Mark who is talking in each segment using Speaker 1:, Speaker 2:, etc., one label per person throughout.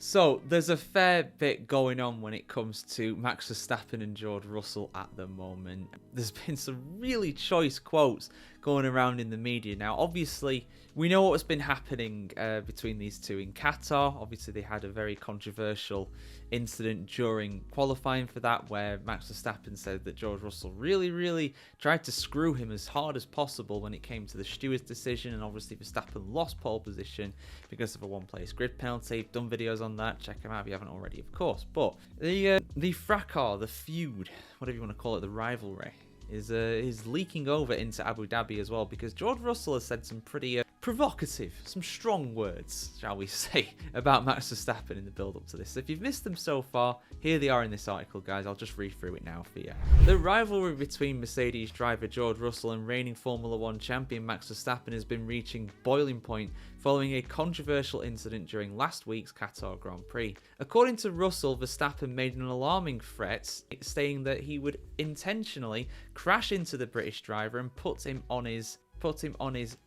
Speaker 1: So there's a fair bit going on when it comes to Max Verstappen and George Russell at the moment. There's been some really choice quotes going around in the media. Now, obviously, we know what's been happening between these two in Qatar. Obviously, they had a very controversial incident during qualifying for that, where Max Verstappen said that George Russell really tried to screw him as hard as possible when it came to the steward's decision, and obviously Verstappen lost pole position because of a one-place grid penalty. Done videos on that, check them out if you haven't already, of course. But the fracas, the feud, whatever you want to call it, the rivalry, is leaking over into Abu Dhabi as well, because George Russell has said some pretty provocative, some strong words, shall we say, about Max Verstappen in the build-up to this. So if you've missed them so far, here they are in this article, guys. I'll just read through it now for you. The rivalry between Mercedes driver George Russell and reigning Formula 1 champion Max Verstappen has been reaching boiling point following a controversial incident during last week's Qatar Grand Prix. According to Russell, Verstappen made an alarming threat, saying that he would intentionally crash into the British driver and put him on his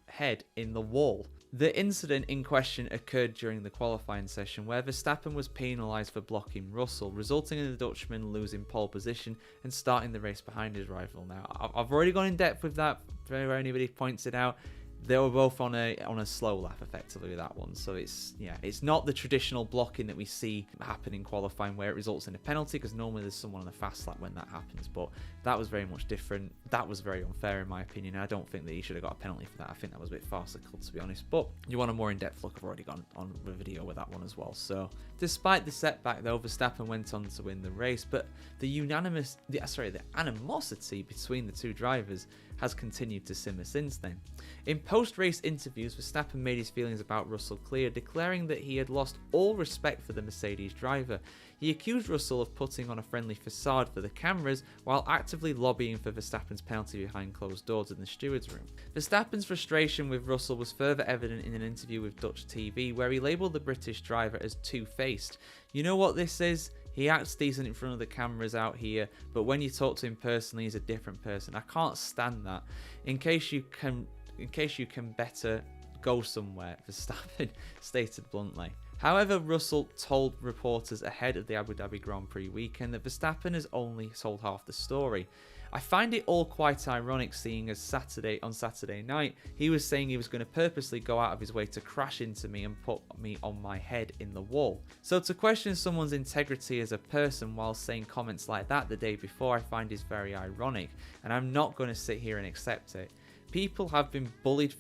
Speaker 1: head in the wall. The incident in question occurred during the qualifying session, where Verstappen was penalised for blocking Russell, resulting in the Dutchman losing pole position and starting the race behind his rival. Now, I've already gone in depth with that, where anybody points it out. They were both on a slow lap, effectively, with that one. So it's not the traditional blocking that we see happen in qualifying, where it results in a penalty, because normally there's someone on the fast lap when that happens. But that was very much different. That was very unfair, in my opinion. I don't think that he should have got a penalty for that. I think that was a bit farcical, to be honest. But you want a more in-depth look, I've already gone on the video with that one as well. So despite the setback, though, Verstappen went on to win the race. But the animosity between the two drivers has continued to simmer since then. In post-race interviews, Verstappen made his feelings about Russell clear, declaring that he had lost all respect for the Mercedes driver. He accused Russell of putting on a friendly facade for the cameras while actively lobbying for Verstappen's penalty behind closed doors in the steward's room. Verstappen's frustration with Russell was further evident in an interview with Dutch TV, where he labelled the British driver as two-faced. You know what this is? He acts decent in front of the cameras out here, but when you talk to him personally, he's a different person. I can't stand that. In case you can better go somewhere, Verstappen stated bluntly. However, Russell told reporters ahead of the Abu Dhabi Grand Prix weekend that Verstappen has only told half the story. I find it all quite ironic, seeing as on Saturday night, he was saying he was going to purposely go out of his way to crash into me and put me on my head in the wall. So to question someone's integrity as a person while saying comments like that the day before, I find is very ironic, and I'm not going to sit here and accept it. People have been bullied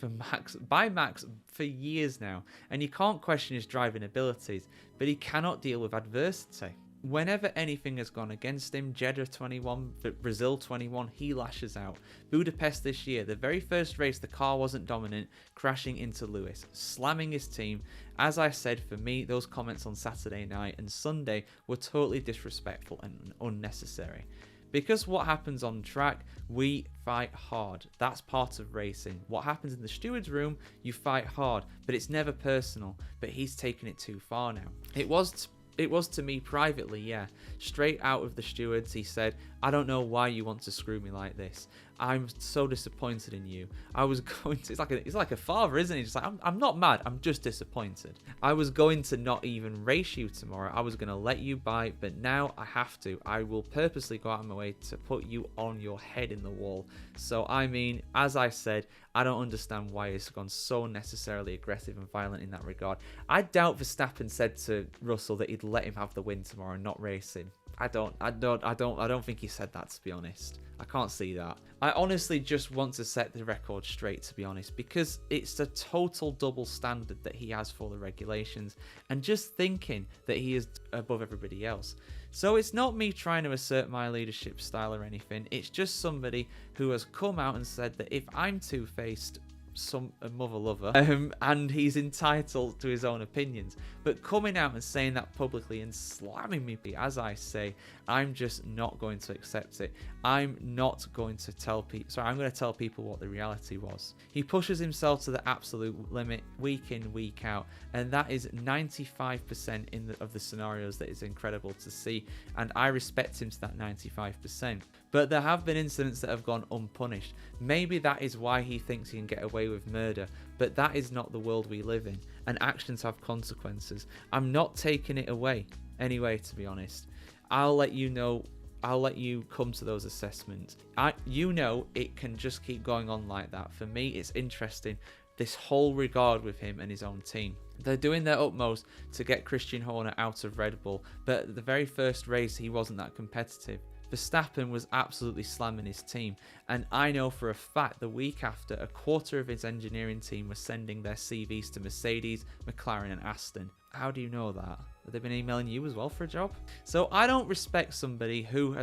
Speaker 1: by Max for years now, and you can't question his driving abilities, but he cannot deal with adversity. Whenever anything has gone against him, Jeddah 21, Brazil 21, he lashes out. Budapest this year, the very first race the car wasn't dominant, crashing into Lewis, slamming his team. As I said, for me, those comments on Saturday night and Sunday were totally disrespectful and unnecessary. Because what happens on track, we fight hard. That's part of racing. What happens in the steward's room, you fight hard, but it's never personal. But he's taken it too far now. It was to me privately, yeah. Straight out of the stewards, he said, I don't know why you want to screw me like this. I'm so disappointed in you. I was going to, it's like a father, isn't he? Just like, I'm not mad, I'm just disappointed. I was going to not even race you tomorrow. I was going to let you by, but now I have to. I will purposely go out of my way to put you on your head in the wall. So, I mean, as I said, I don't understand why he's gone so necessarily aggressive and violent in that regard. I doubt Verstappen said to Russell that he'd let him have the win tomorrow and not race him. I don't think he said that, to be honest. I can't see that. I honestly just want to set the record straight, to be honest, because it's a total double standard that he has for the regulations, and just thinking that he is above everybody else. So it's not me trying to assert my leadership style or anything. It's just somebody who has come out and said that if I'm two-faced, a mother lover, and he's entitled to his own opinions, but coming out and saying that publicly and slamming me, as I say, I'm just not going to accept it. I'm not going to tell people, I'm going to tell people what the reality was. He pushes himself to the absolute limit week in, week out, and that is 95% of the scenarios that is incredible to see, and I respect him to that 95%. But there have been incidents that have gone unpunished. Maybe that is why he thinks he can get away with murder, but that is not the world we live in. and actions have consequences. I'm not taking it away anyway, to be honest. I'll let you know. I'll let you come to those assessments. It can just keep going on like that. For me, it's interesting, this whole regard with him and his own team. They're doing their utmost to get Christian Horner out of Red Bull, but at the very first race, he wasn't that competitive. Verstappen was absolutely slamming his team, and I know for a fact the week after, a quarter of his engineering team was sending their CVs to Mercedes, McLaren and Aston. How do you know that? Have they been emailing you as well for a job? So I don't respect somebody who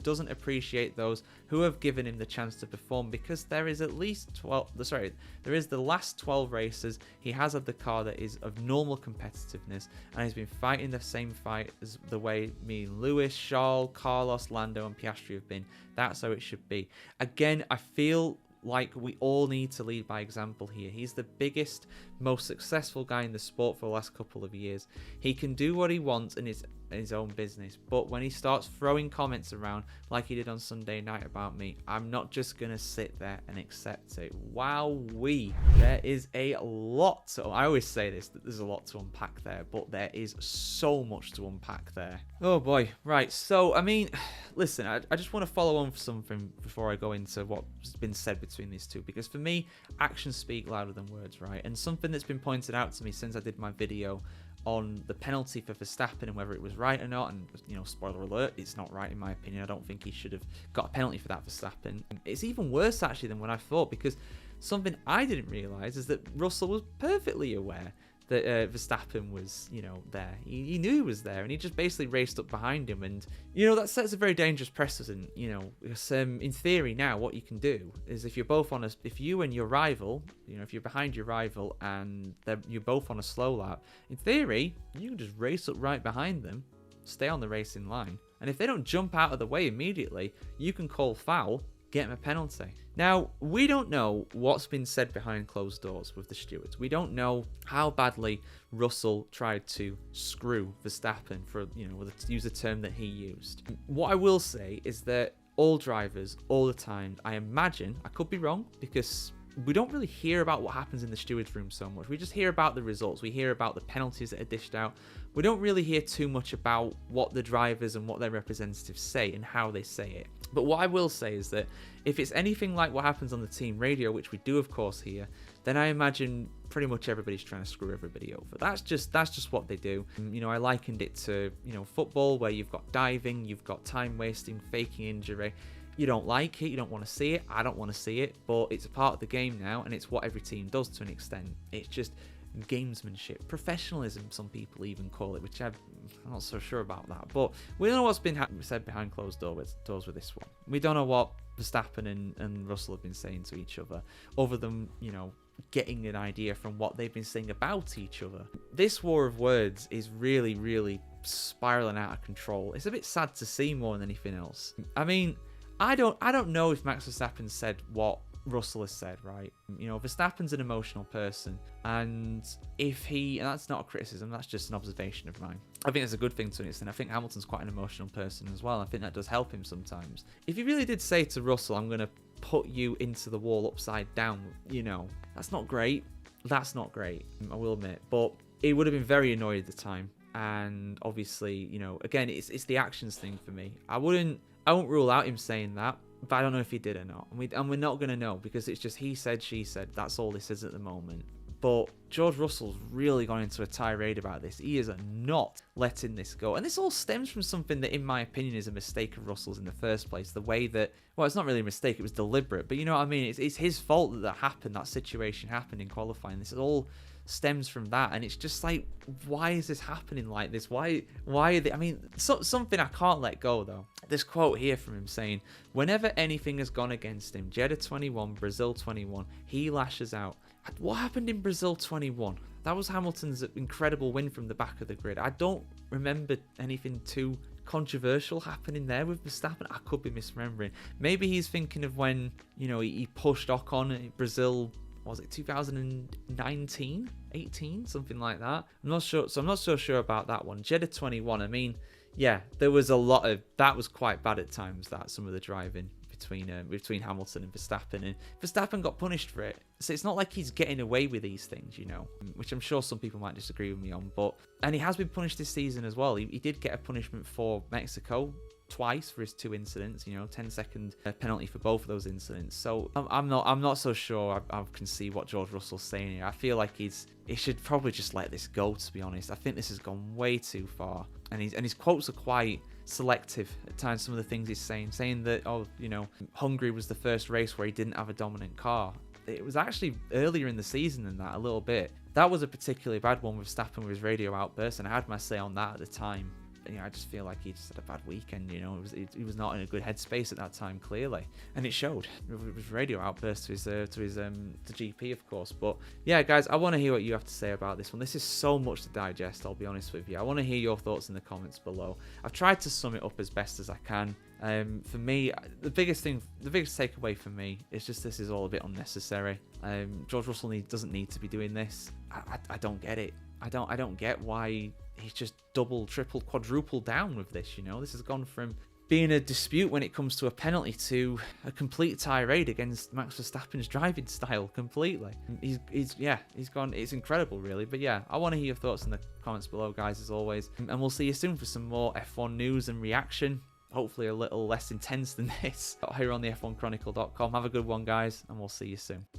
Speaker 1: doesn't appreciate those who have given him the chance to perform, because there is at least there is the last 12 races he has had the car that is of normal competitiveness, and he's been fighting the same fight as the way me and Lewis, Charles, Carlos, Lando and Piastri have been. That's how it should be. Again, I feel like we all need to lead by example here. He's the biggest, most successful guy in the sport for the last couple of years. He can do what he wants in his own business, but when he starts throwing comments around like he did on Sunday night about me, I'm not just gonna sit there and accept it. Wowee, there is a lot to, I always say this, that there's a lot to unpack there, but there is so much to unpack there. Oh boy. Right, so I mean, listen, I just want to follow on for something before I go into what's been said between these two, because for me, actions speak louder than words, right? And something that's been pointed out to me since I did my video on the penalty for Verstappen and whether it was right or not, and spoiler alert, it's not right in my opinion. I don't think he should have got a penalty for that, Verstappen. It's even worse actually than what I thought, because something I didn't realise is that Russell was perfectly aware that Verstappen was, there. He knew he was there, and he just basically raced up behind him. And, that sets a very dangerous precedent, because in theory now what you can do is if you and your rival, if you're behind your rival and you're both on a slow lap, in theory, you can just race up right behind them, stay on the racing line. And if they don't jump out of the way immediately, you can call foul, get him a penalty. Now, we don't know what's been said behind closed doors with the stewards. We don't know how badly Russell tried to screw Verstappen, to use a term that he used. What I will say is that all drivers, all the time, I imagine, I could be wrong, because we don't really hear about what happens in the stewards room so much. We just hear about the results. We hear about the penalties that are dished out. We don't really hear too much about what the drivers and what their representatives say and how they say it. But what I will say is that if it's anything like what happens on the team radio, which we do of course hear, then I imagine pretty much everybody's trying to screw everybody over. That's just what they do. I likened it to, football, where you've got diving, you've got time wasting, faking injury. You don't like it, you don't want to see it, I don't want to see it, but it's a part of the game now, and it's what every team does to an extent. It's just gamesmanship, professionalism, some people even call it, which I'm not so sure about that. But we don't know what's been said behind closed doors with this one. We don't know what Verstappen and Russell have been saying to each other, other than, getting an idea from what they've been saying about each other. This war of words is really, really spiraling out of control. It's a bit sad to see more than anything else. I mean, I don't know if Max Verstappen said what Russell has said, right? Verstappen's an emotional person, and and that's not a criticism, that's just an observation of mine. I think it's a good thing to an extent. I think Hamilton's quite an emotional person as well. I think that does help him sometimes. If he really did say to Russell, I'm going to put you into the wall upside down, that's not great. That's not great, I will admit. But he would have been very annoyed at the time. And obviously, again, it's the actions thing for me. I won't rule out him saying that, but I don't know if he did or not. And we're not going to know, because it's just he said, she said. That's all this is at the moment. But George Russell's really gone into a tirade about this. He is not letting this go. And this all stems from something that, in my opinion, is a mistake of Russell's in the first place. The way that, well, it's not really a mistake, it was deliberate. But you know what I mean? It's his fault that situation happened in qualifying. This all stems from that, and it's just like, why is this happening like this? Why are they? I mean, something I can't let go though. This quote here from him saying, whenever anything has gone against him, Jeddah 21, Brazil 21, he lashes out. What happened in Brazil 21? That was Hamilton's incredible win from the back of the grid. I don't remember anything too controversial happening there with Verstappen. I could be misremembering. Maybe he's thinking of when, he pushed Ocon in Brazil. Was it 2019, 18, something like that? I'm not sure. So I'm not so sure about that one. Jeddah 21. I mean, yeah, there was a lot of that. Was quite bad at times. That some of the driving between Hamilton and Verstappen, and Verstappen got punished for it. So it's not like he's getting away with these things, you know, which I'm sure some people might disagree with me on. And he has been punished this season as well. He did get a punishment for Mexico twice for his 2 incidents, you know, 10-second penalty for both of those incidents. So I'm not so sure I can see what George Russell's saying here. I feel like he should probably just let this go, to be honest. I think this has gone way too far, and his quotes are quite selective at times. Some of the things he's saying that, oh, you know, Hungary was the first race where he didn't have a dominant car. It was actually earlier in the season than that, a little bit. That was a particularly bad one with Verstappen with his radio outburst, and I had my say on that at the time. You know, I just feel like he just had a bad weekend, you know. He was not in a good headspace at that time, clearly, and it showed with radio outbursts to the GP, of course. But yeah, guys, I want to hear what you have to say about this one. This is so much to digest, I'll be honest with you. I want to hear your thoughts in the comments below. I've tried to sum it up as best as I can. For me, the biggest takeaway for me is just this is all a bit unnecessary. George Russell doesn't need to be doing this. I don't get it. I don't get why he's just double, triple, quadruple down with this, you know. This has gone from being a dispute when it comes to a penalty to a complete tirade against Max Verstappen's driving style completely. He's gone. It's incredible, really. But yeah, I want to hear your thoughts in the comments below, guys, as always. And we'll see you soon for some more F1 news and reaction. Hopefully a little less intense than this here on the F1Chronicle.com. Have a good one, guys, and we'll see you soon.